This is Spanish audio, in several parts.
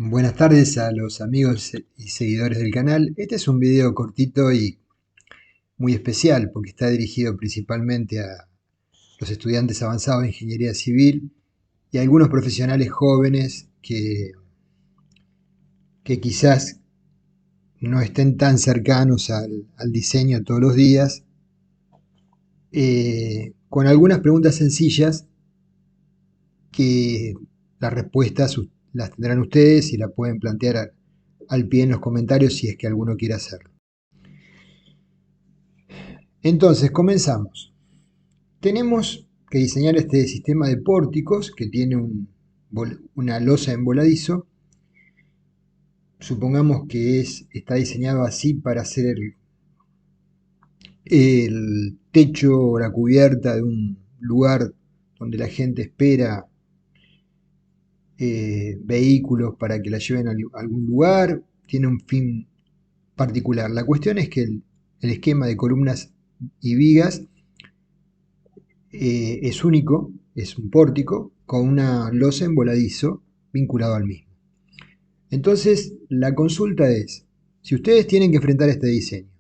Buenas tardes a los amigos y seguidores del canal. Este es un video cortito y muy especial porque está dirigido principalmente a los estudiantes avanzados de Ingeniería Civil y a algunos profesionales jóvenes que quizás no estén tan cercanos al diseño todos los días, con algunas preguntas sencillas que las respuestas las tendrán ustedes y la pueden plantear al pie en los comentarios si es que alguno quiere hacerlo. Entonces, comenzamos. Tenemos que diseñar este sistema de pórticos que tiene una losa en voladizo. Supongamos que está diseñado así para hacer el techo o la cubierta de un lugar donde la gente espera vehículos para que la lleven a algún lugar. Tiene un fin particular. La cuestión es que el esquema de columnas y vigas es único, es un pórtico con una losa en voladizo vinculado al mismo. Entonces, la consulta es, si ustedes tienen que enfrentar este diseño,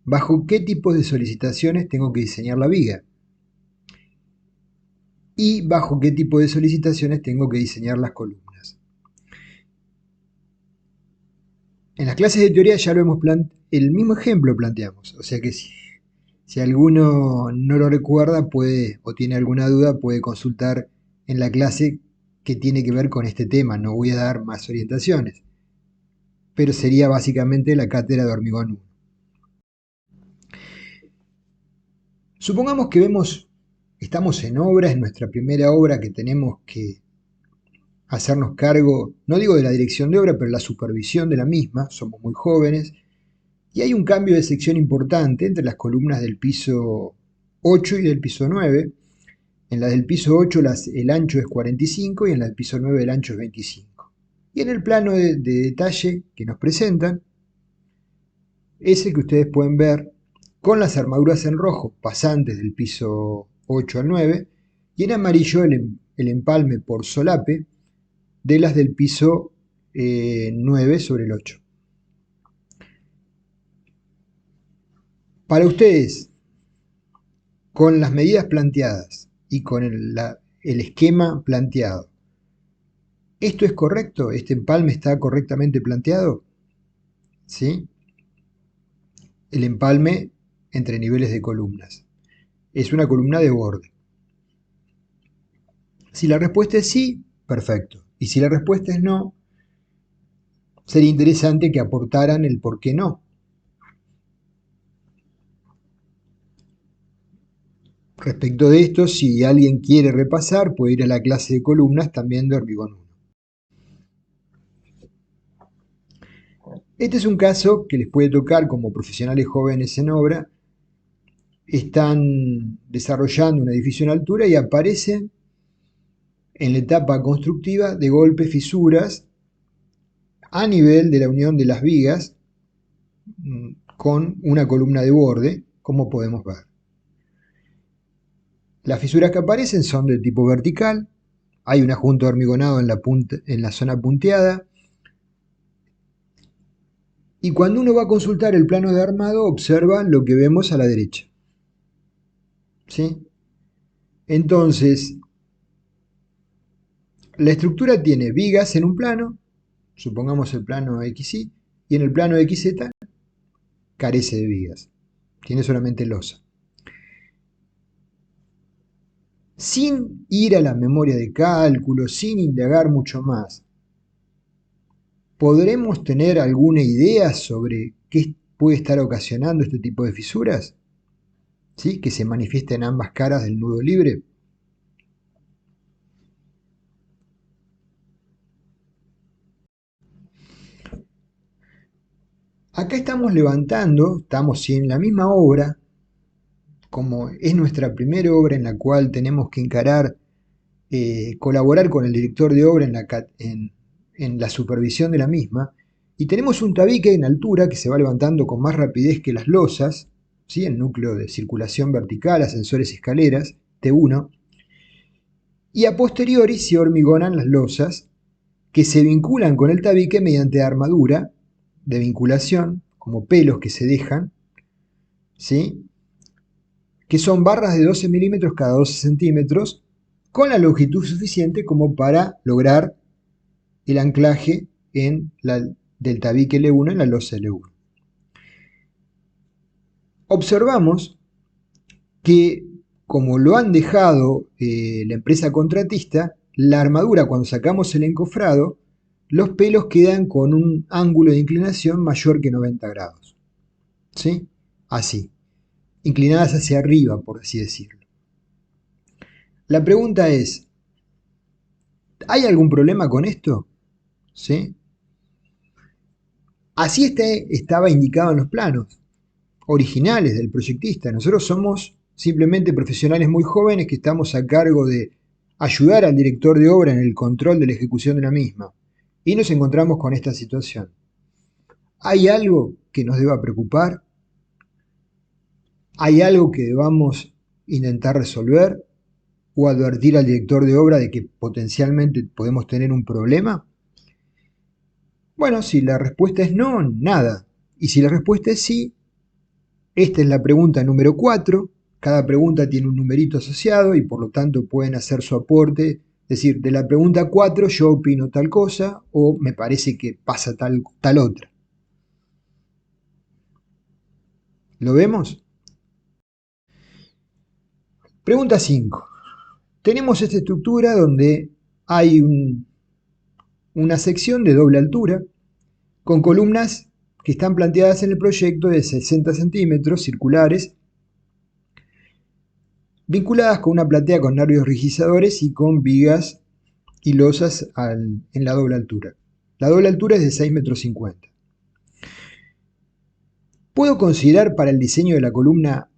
¿bajo qué tipos de solicitaciones tengo que diseñar la viga? ¿Y bajo qué tipo de solicitaciones tengo que diseñar las columnas? En las clases de teoría ya lo hemos planteado, el mismo ejemplo planteamos, o sea que si alguno no lo recuerda o tiene alguna duda, puede consultar en la clase que tiene que ver con este tema. No voy a dar más orientaciones, pero sería básicamente la cátedra de hormigón 1. Supongamos que estamos en obra, es nuestra primera obra que tenemos que hacernos cargo, no digo de la dirección de obra, pero la supervisión de la misma, somos muy jóvenes, y hay un cambio de sección importante entre las columnas del piso 8 y del piso 9. En la del piso 8 el ancho es 45 y en la del piso 9 el ancho es 25. Y en el plano de detalle que nos presentan, ese que ustedes pueden ver con las armaduras en rojo pasantes del piso 8 al 9 y en amarillo el empalme por solape de las del piso 9 sobre el 8. Para ustedes, con las medidas planteadas y con el esquema planteado, ¿esto es correcto? ¿Este empalme está correctamente planteado? ¿Sí? El empalme entre niveles de columnas. Es una columna de borde. Si la respuesta es sí, perfecto. Y si la respuesta es no, sería interesante que aportaran el por qué no. Respecto de esto, si alguien quiere repasar, puede ir a la clase de columnas también de hormigón 1. Este es un caso que les puede tocar como profesionales jóvenes en obra. Están desarrollando un edificio en altura y aparecen en la etapa constructiva de golpe fisuras a nivel de la unión de las vigas con una columna de borde, como podemos ver. Las fisuras que aparecen son de tipo vertical, hay un adjunto hormigonado en la zona punteada, y cuando uno va a consultar el plano de armado observa lo que vemos a la derecha. ¿Sí? Entonces, la estructura tiene vigas en un plano, supongamos el plano XY, y en el plano XZ carece de vigas, tiene solamente losa. Sin ir a la memoria de cálculo, sin indagar mucho más, ¿podremos tener alguna idea sobre qué puede estar ocasionando este tipo de fisuras? ¿Sí? Que se manifiesta en ambas caras del nudo libre. Acá estamos levantando, estamos en la misma obra, como es nuestra primera obra en la cual tenemos que encarar, colaborar con el director de obra en la supervisión de la misma, y tenemos un tabique en altura que se va levantando con más rapidez que las losas, ¿sí? El núcleo de circulación vertical, ascensores y escaleras, T1, y a posteriori se hormigonan las losas que se vinculan con el tabique mediante armadura de vinculación, como pelos que se dejan, ¿sí? Que son barras de 12 milímetros cada 12 centímetros, con la longitud suficiente como para lograr el anclaje del tabique L1 en la losa L1. Observamos que, como lo han dejado la empresa contratista, la armadura, cuando sacamos el encofrado, los pelos quedan con un ángulo de inclinación mayor que 90 grados. ¿Sí? Así, inclinadas hacia arriba, por así decirlo. La pregunta es, ¿hay algún problema con esto? ¿Sí? Así estaba indicado en los planos originales del proyectista. Nosotros somos simplemente profesionales muy jóvenes que estamos a cargo de ayudar al director de obra en el control de la ejecución de la misma. Y nos encontramos con esta situación. ¿Hay algo que nos deba preocupar? ¿Hay algo que debamos intentar resolver o advertir al director de obra de que potencialmente podemos tener un problema? Bueno, si la respuesta es no, nada. Y si la respuesta es sí, esta es la pregunta número 4. Cada pregunta tiene un numerito asociado y por lo tanto pueden hacer su aporte. Es decir, de la pregunta 4 yo opino tal cosa o me parece que pasa tal otra. ¿Lo vemos? Pregunta 5. Tenemos esta estructura donde hay una sección de doble altura con columnas que están planteadas en el proyecto de 60 centímetros circulares, vinculadas con una platea con nervios rigizadores y con vigas y losas en la doble altura. La doble altura es de 6,50 metros. ¿Puedo considerar para el diseño de la columna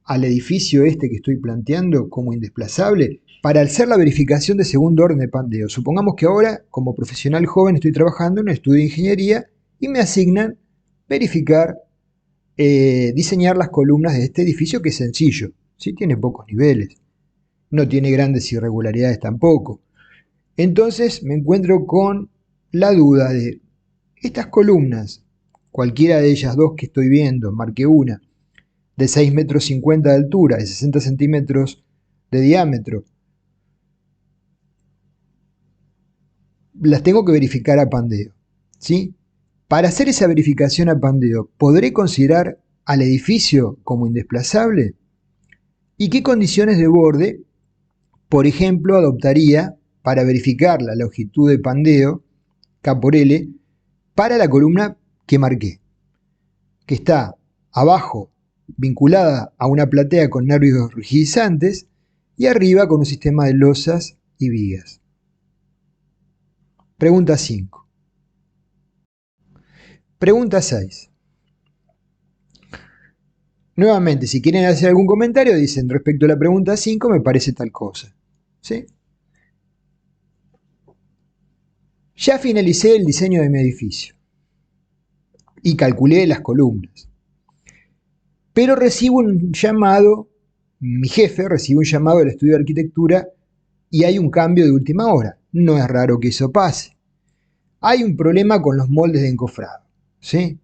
al edificio este que estoy planteando como indesplazable para hacer la verificación de segundo orden de pandeo? Supongamos que ahora, como profesional joven, estoy trabajando en un estudio de ingeniería y me asignan verificar, diseñar las columnas de este edificio, que es sencillo, ¿sí? Tiene pocos niveles, no tiene grandes irregularidades tampoco. Entonces me encuentro con la duda de estas columnas, cualquiera de ellas dos que estoy viendo, marqué una, de 6,50 metros de altura, de 60 centímetros de diámetro, las tengo que verificar a pandeo, ¿sí? Para hacer esa verificación a pandeo, ¿podré considerar al edificio como indesplazable? ¿Y qué condiciones de borde, por ejemplo, adoptaría para verificar la longitud de pandeo, K por L, para la columna que marqué, que está abajo vinculada a una platea con nervios rigidizantes y arriba con un sistema de losas y vigas? Pregunta 5. Pregunta 6. Nuevamente, si quieren hacer algún comentario, dicen respecto a la pregunta 5 me parece tal cosa. ¿Sí? Ya finalicé el diseño de mi edificio y calculé las columnas. Pero recibo un llamado, mi jefe recibe un llamado del estudio de arquitectura y hay un cambio de última hora. No es raro que eso pase. Hay un problema con los moldes de encofrado. ¿Sí?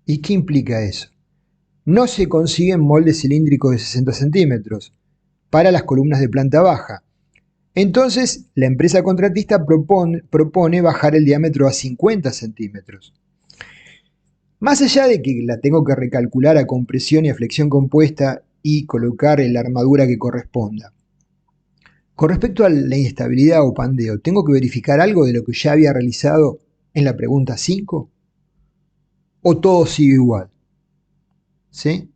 ¿Y qué implica eso? No se consiguen moldes cilíndricos de 60 centímetros para las columnas de planta baja. Entonces, la empresa contratista propone bajar el diámetro a 50 centímetros. Más allá de que la tengo que recalcular a compresión y a flexión compuesta y colocar la armadura que corresponda, con respecto a la inestabilidad o pandeo, ¿tengo que verificar algo de lo que ya había realizado en la pregunta 5? ¿O todo sigue igual? ¿Sí?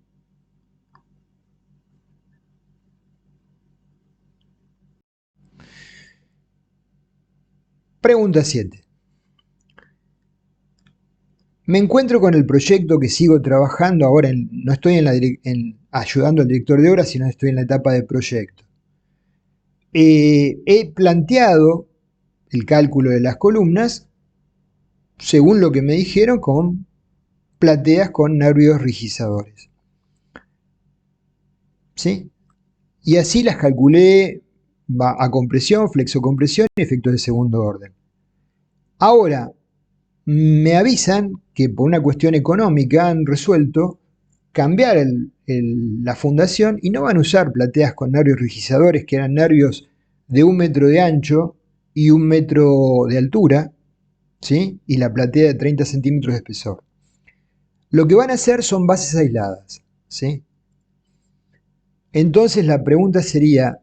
Pregunta 7. Me encuentro con el proyecto que sigo trabajando ahora, no estoy ayudando al director de obra, sino estoy en la etapa de proyecto. He planteado el cálculo de las columnas según lo que me dijeron con plateas con nervios rigizadores. ¿Sí? Y así las calculé a compresión, flexocompresión y efectos de segundo orden. Ahora, me avisan que por una cuestión económica han resuelto cambiar la fundación y no van a usar plateas con nervios rigizadores, que eran nervios de 1 metro de ancho y 1 metro de altura, ¿sí? Y la platea de 30 centímetros de espesor. Lo que van a hacer son bases aisladas, ¿sí? Entonces la pregunta sería,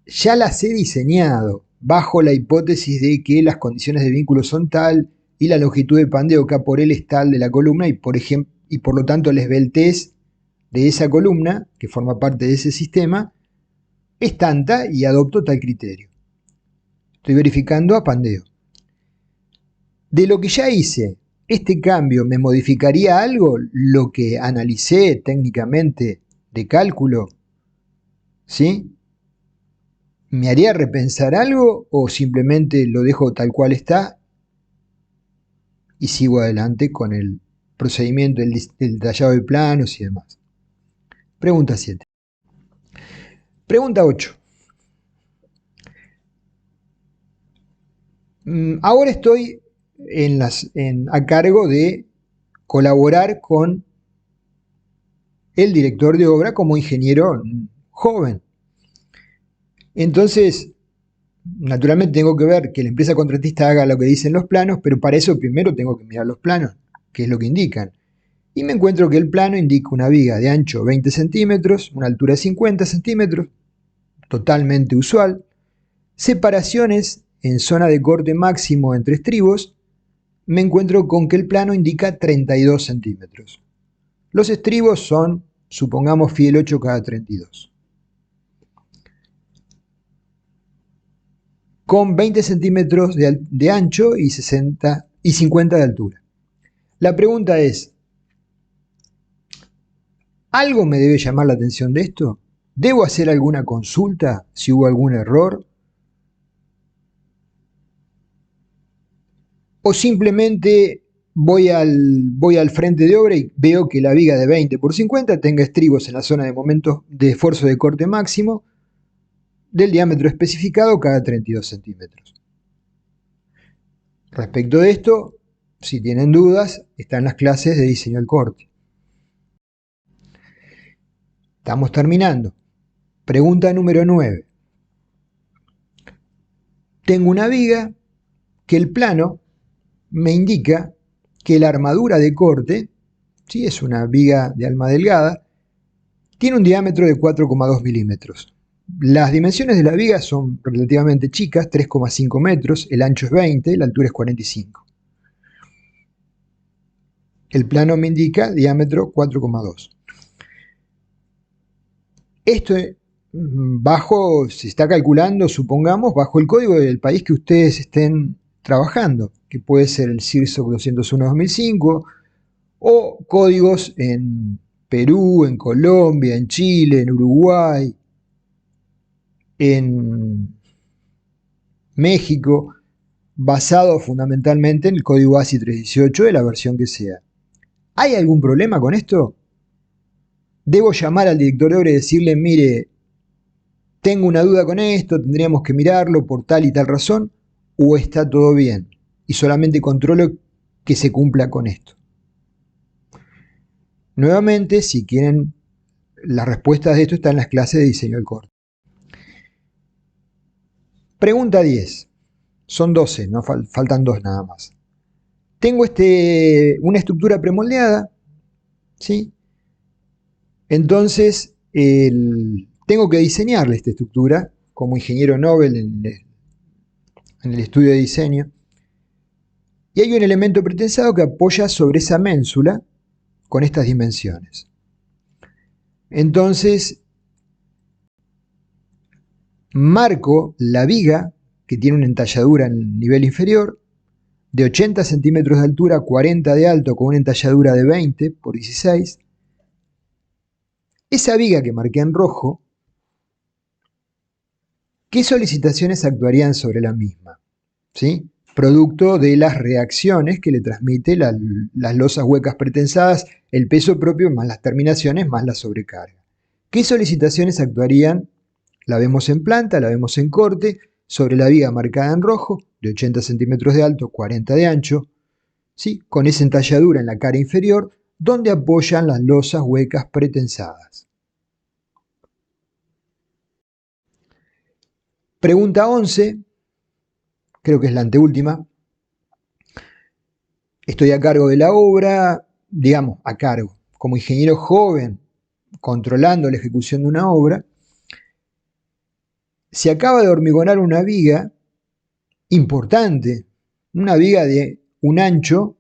ya las he diseñado bajo la hipótesis de que las condiciones de vínculo son tal y la longitud de pandeo K por L es tal de la columna y por lo tanto el esbeltez de esa columna, que forma parte de ese sistema, es tanta y adopto tal criterio. Estoy verificando a pandeo. De lo que ya hice, ¿este cambio me modificaría algo lo que analicé técnicamente de cálculo? ¿Sí? ¿Me haría repensar algo o simplemente lo dejo tal cual está y sigo adelante con el procedimiento, el detallado de planos y demás? Pregunta 7. Pregunta 8. Ahora estoy a cargo de colaborar con el director de obra como ingeniero joven. Entonces, naturalmente tengo que ver que la empresa contratista haga lo que dicen los planos, pero para eso primero tengo que mirar los planos, que es lo que indican. Y me encuentro que el plano indica una viga de ancho 20 centímetros, una altura de 50 centímetros, totalmente usual, separaciones en zona de corte máximo entre estribos, me encuentro con que el plano indica 32 centímetros. Los estribos son, supongamos, Fiel 8 cada 32. Con 20 centímetros de ancho y 50 de altura. La pregunta es, ¿algo me debe llamar la atención de esto? ¿Debo hacer alguna consulta si hubo algún error? ¿O simplemente voy al frente de obra y veo que la viga de 20 por 50 tenga estribos en la zona de momentos de esfuerzo de corte máximo del diámetro especificado cada 32 centímetros? Respecto de esto, si tienen dudas, están las clases de diseño del corte. Estamos terminando. Pregunta número 9. Tengo una viga que el plano me indica que la armadura de corte, ¿sí? Es una viga de alma delgada, tiene un diámetro de 4,2 milímetros. Las dimensiones de la viga son relativamente chicas, 3,5 metros, el ancho es 20, la altura es 45. El plano me indica diámetro 4,2. Esto se está calculando, supongamos, bajo el código del país que ustedes estén trabajando, que puede ser el CIRSOC 201-2005, o códigos en Perú, en Colombia, en Chile, en Uruguay, en México, basado fundamentalmente en el código ASI 318 de la versión que sea. ¿Hay algún problema con esto? ¿Debo llamar al director de obra y decirle, mire, tengo una duda con esto, tendríamos que mirarlo por tal y tal razón, o está todo bien y solamente controlo que se cumpla con esto? Nuevamente, si quieren las respuestas de esto, están en las clases de diseño del corte. Pregunta 10. Son 12, no faltan 2 nada más. Tengo una estructura premoldeada, ¿sí? Entonces, tengo que diseñarle esta estructura como ingeniero Nobel en el estudio de diseño. Y hay un elemento pretensado que apoya sobre esa ménsula con estas dimensiones. Entonces, marco la viga que tiene una entalladura en el nivel inferior de 80 centímetros de altura, 40 de alto, con una entalladura de 20 por 16. Esa viga que marqué en rojo, ¿qué solicitaciones actuarían sobre la misma? ¿Sí? Producto de las reacciones que le transmite las losas huecas pretensadas, el peso propio más las terminaciones más la sobrecarga. ¿Qué solicitaciones actuarían? La vemos en planta, la vemos en corte, sobre la viga marcada en rojo, de 80 centímetros de alto, 40 de ancho, ¿sí? Con esa entalladura en la cara inferior, donde apoyan las losas huecas pretensadas. Pregunta 11, creo que es la anteúltima. Estoy a cargo de la obra, digamos, a cargo, como ingeniero joven, controlando la ejecución de una obra. Se acaba de hormigonar una viga importante, una viga de un ancho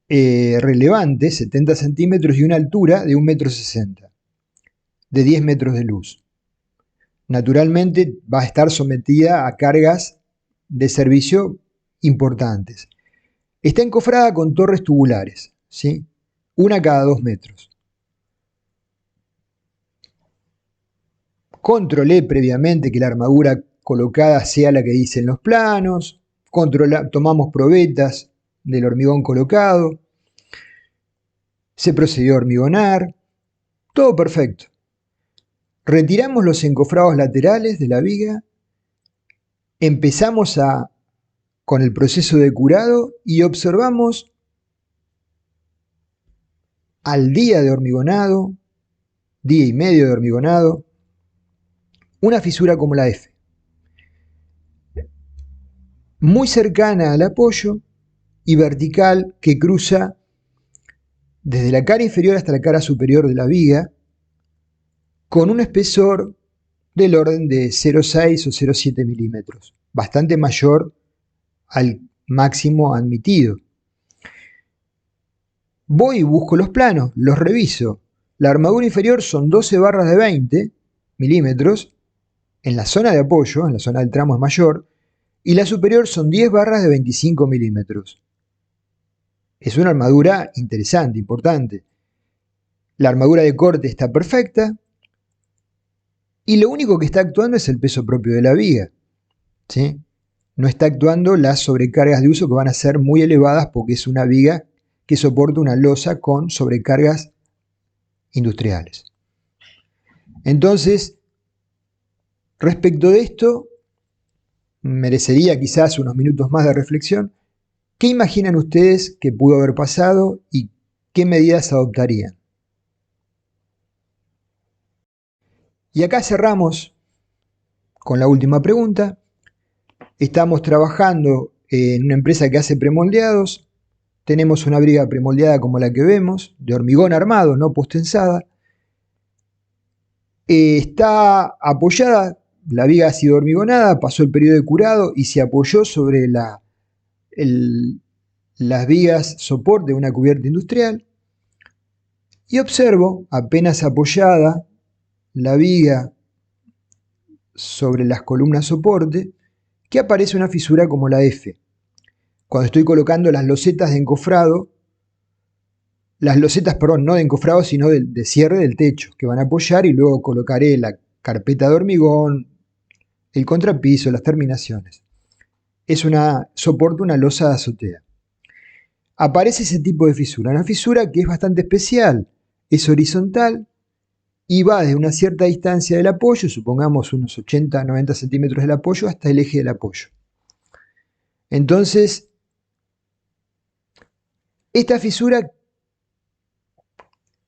relevante, 70 centímetros, y una altura de 1,60 m, de 10 metros de luz. Naturalmente va a estar sometida a cargas de servicio importantes. Está encofrada con torres tubulares, ¿sí? Una cada 2 metros. Controlé previamente que la armadura colocada sea la que dicen los planos, tomamos probetas del hormigón colocado, se procedió a hormigonar, todo perfecto. Retiramos los encofrados laterales de la viga, empezamos con el proceso de curado y observamos al día de hormigonado, día y medio de hormigonado, una fisura como la F, muy cercana al apoyo y vertical, que cruza desde la cara inferior hasta la cara superior de la viga, con un espesor del orden de 0,6 o 0,7 milímetros, bastante mayor al máximo admitido. Voy y busco los planos, los reviso. La armadura inferior son 12 barras de 20 milímetros, en la zona de apoyo, en la zona del tramo es mayor, y la superior son 10 barras de 25 milímetros. Es una armadura interesante, importante. La armadura de corte está perfecta, y lo único que está actuando es el peso propio de la viga, ¿sí? No está actuando las sobrecargas de uso, que van a ser muy elevadas porque es una viga que soporta una losa con sobrecargas industriales. Entonces, respecto de esto, merecería quizás unos minutos más de reflexión. ¿Qué imaginan ustedes que pudo haber pasado y qué medidas adoptarían? Y acá cerramos con la última pregunta. Estamos trabajando en una empresa que hace premoldeados. Tenemos una viga premoldeada como la que vemos, de hormigón armado, no postensada. Está apoyada, la viga ha sido hormigonada, pasó el periodo de curado y se apoyó sobre las vigas soporte de una cubierta industrial. Y observo, apenas apoyada la viga sobre las columnas soporte, que aparece una fisura como la F. Cuando estoy colocando las losetas de encofrado, no de encofrado, sino de cierre del techo, que van a apoyar, y luego colocaré la carpeta de hormigón, el contrapiso, las terminaciones. Soporta una losa de azotea. Aparece ese tipo de fisura, una fisura que es bastante especial, es horizontal y va desde una cierta distancia del apoyo, supongamos unos 80-90 centímetros del apoyo, hasta el eje del apoyo. Entonces, esta fisura,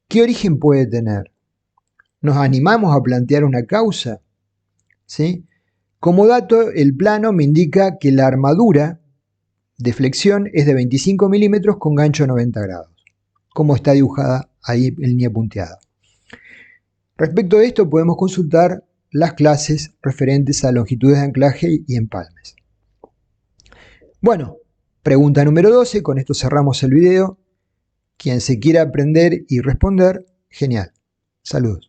¿qué origen puede tener? ¿Nos animamos a plantear una causa? ¿Sí? Como dato, el plano me indica que la armadura de flexión es de 25 milímetros con gancho 90 grados, como está dibujada ahí en línea punteada. Respecto de esto podemos consultar las clases referentes a longitudes de anclaje y empalmes. Bueno, pregunta número 12, con esto cerramos el video. Quien se quiera aprender y responder, genial. Saludos.